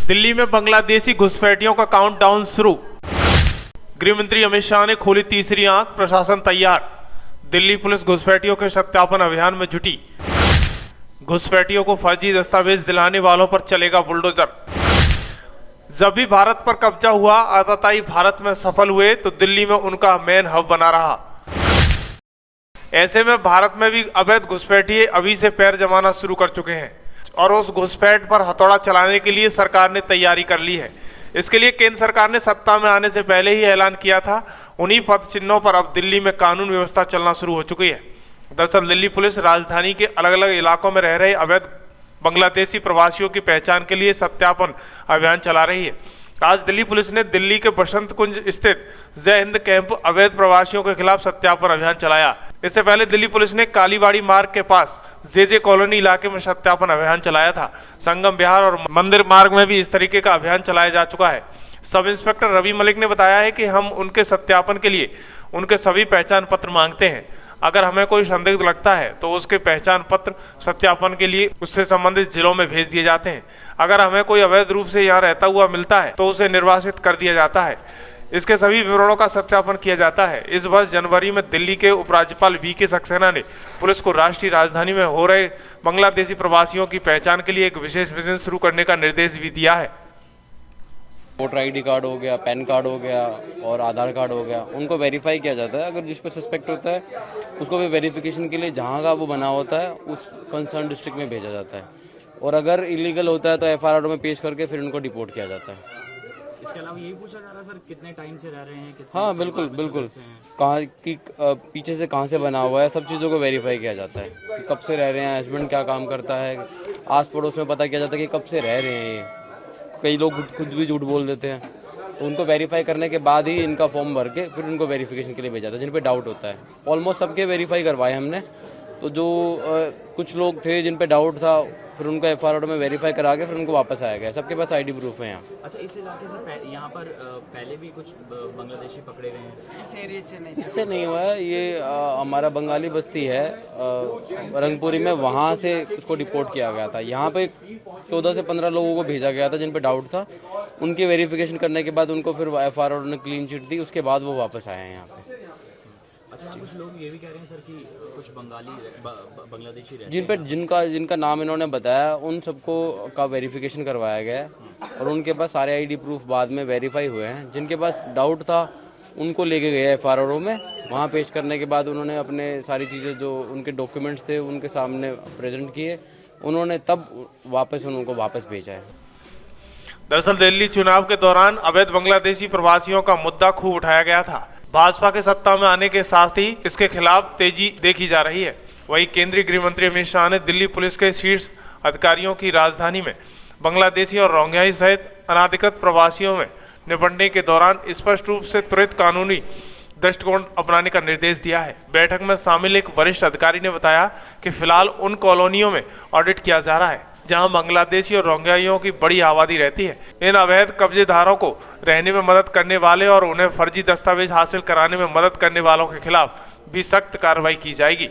दिल्ली में बांग्लादेशी घुसपैठियों का काउंटडाउन शुरू। गृह मंत्री अमित शाह ने खोली तीसरी आंख, प्रशासन तैयार। दिल्ली पुलिस घुसपैठियों के सत्यापन अभियान में जुटी। घुसपैठियों को फर्जी दस्तावेज दिलाने वालों पर चलेगा बुलडोजर। जब भी भारत पर कब्जा हुआ, आतताई भारत में सफल हुए तो दिल्ली में उनका मेन हब बना रहा। ऐसे में भारत में भी अवैध घुसपैठिए अभी से पैर जमाना शुरू कर चुके हैं और उस घुसपैठ पर हथौड़ा चलाने के लिए सरकार ने तैयारी कर ली है। इसके लिए केंद्र सरकार ने सत्ता में आने से पहले ही ऐलान किया था। उन्हीं पद चिन्हों पर अब दिल्ली में कानून व्यवस्था चलना शुरू हो चुकी है। दरअसल दिल्ली पुलिस राजधानी के अलग अलग इलाकों में रह रहे अवैध बांग्लादेशी प्रवासियों की पहचान के लिए सत्यापन अभियान चला रही है। आज दिल्ली पुलिस ने दिल्ली के बसंत कुंज स्थित जय हिंद कैंप अवैध प्रवासियों के खिलाफ सत्यापन अभियान चलाया। इससे पहले दिल्ली पुलिस ने कालीबाड़ी मार्ग के पास जे कॉलोनी इलाके में सत्यापन अभियान चलाया था। संगम विहार और मंदिर मार्ग में भी इस तरीके का अभियान चलाया जा चुका है। सब इंस्पेक्टर रवि मलिक ने बताया है कि हम उनके सत्यापन के लिए उनके सभी पहचान पत्र मांगते हैं। अगर हमें कोई संदिग्ध लगता है तो उसके पहचान पत्र सत्यापन के लिए उससे संबंधित जिलों में भेज दिए जाते हैं। अगर हमें कोई अवैध रूप से यहाँ रहता हुआ मिलता है तो उसे निर्वासित कर दिया जाता है। इसके सभी विवरणों का सत्यापन किया जाता है। इस वर्ष जनवरी में दिल्ली के उपराज्यपाल वी.के. सक्सेना ने पुलिस को राष्ट्रीय राजधानी में हो रहे बांग्लादेशी प्रवासियों की पहचान के लिए एक विशेष मिशन शुरू करने का निर्देश भी दिया है। वोटर आईडी कार्ड हो गया, पैन कार्ड हो गया और आधार कार्ड हो गया, उनको वेरीफाई किया जाता है। अगर जिस पर सस्पेक्ट होता है उसको भी वेरिफिकेशन के लिए जहाँ का वो बना होता है उस कंसर्न डिस्ट्रिक्ट में भेजा जाता है और अगर इलीगल होता है तो एफआईआर में पेश करके फिर उनको डिपोर्ट किया जाता है। इसके अलावा यही पूछा जा रहा है सर, कितने टाइम से रह रहे हैं, हाँ बिल्कुल बिल्कुल, कहाँ की पीछे से कहाँ से बना हुआ है, सब चीज़ों को वेरीफाई किया जाता है कि कब से रह रहे हैं, हस्बैंड क्या काम करता है, आस पड़ोस में पता किया जाता है कि कब से रह रहे हैं ये। कई लोग खुद भी झूठ बोल देते हैं, तो उनको वेरीफाई करने के बाद ही इनका फॉर्म भर के फिर उनको वेरिफिकेशन के लिए भेजा जाता है जिन पे डाउट होता है। ऑलमोस्ट सबके वेरीफाई करवाए हमने, तो जो कुछ लोग थे जिन पे डाउट था फिर उनको एफआईआर में वेरीफाई करा के फिर उनको वापस आया गया। सबके पास आईडी प्रूफ है यहाँ। अच्छा, इस इलाके से यहाँ पर पहले भी कुछ बांग्लादेशी पकड़े गए हैं? इस एरिया से नहीं, इससे नहीं हुआ है। ये हमारा बंगाली बस्ती है रंगपुरी में, वहाँ से उसको डिपोर्ट किया गया था। यहाँ पे 14 से 15 लोगों को भेजा गया था जिन पे डाउट था। उनकी वेरिफिकेशन करने के बाद उनको फिर एफआईआर ने क्लीन चिट दी, उसके बाद वो वापस आए हैं यहाँ पे। अच्छा, कुछ लोग ये भी कह रहे हैं सर कि कुछ बांग्लादेशी रहते जिन पे जिनका नाम इन्होंने बताया उन सबको का वेरिफिकेशन करवाया गया है और उनके पास सारे आईडी प्रूफ बाद में वेरीफाई हुए हैं। जिनके पास डाउट था उनको लेके गए एफआईआर में, वहाँ पेश करने के बाद उन्होंने अपने सारी चीज़ें जो उनके डॉक्यूमेंट्स थे उनके सामने प्रेजेंट किए, उन्होंने तब वापस उनको वापस भेजा है। दरअसल दिल्ली चुनाव के दौरान अवैध बांग्लादेशी प्रवासियों का मुद्दा खूब उठाया गया था। भाजपा के सत्ता में आने के साथ ही इसके खिलाफ तेजी देखी जा रही है। वहीं केंद्रीय गृह मंत्री अमित शाह ने दिल्ली पुलिस के शीर्ष अधिकारियों की राजधानी में बांग्लादेशी और रोहिंग्या सहित अनाधिकृत प्रवासियों में निपटने के दौरान स्पष्ट रूप से त्वरित कानूनी दृष्टिकोण अपनाने का निर्देश दिया है। बैठक में शामिल एक वरिष्ठ अधिकारी ने बताया कि फिलहाल उन कॉलोनियों में ऑडिट किया जा रहा है जहां बांग्लादेशी और रोहिंग्याओं की बड़ी आबादी रहती है। इन अवैध कब्जेदारों को रहने में मदद करने वाले और उन्हें फर्जी दस्तावेज हासिल कराने में मदद करने वालों के खिलाफ भी सख्त कार्रवाई की जाएगी।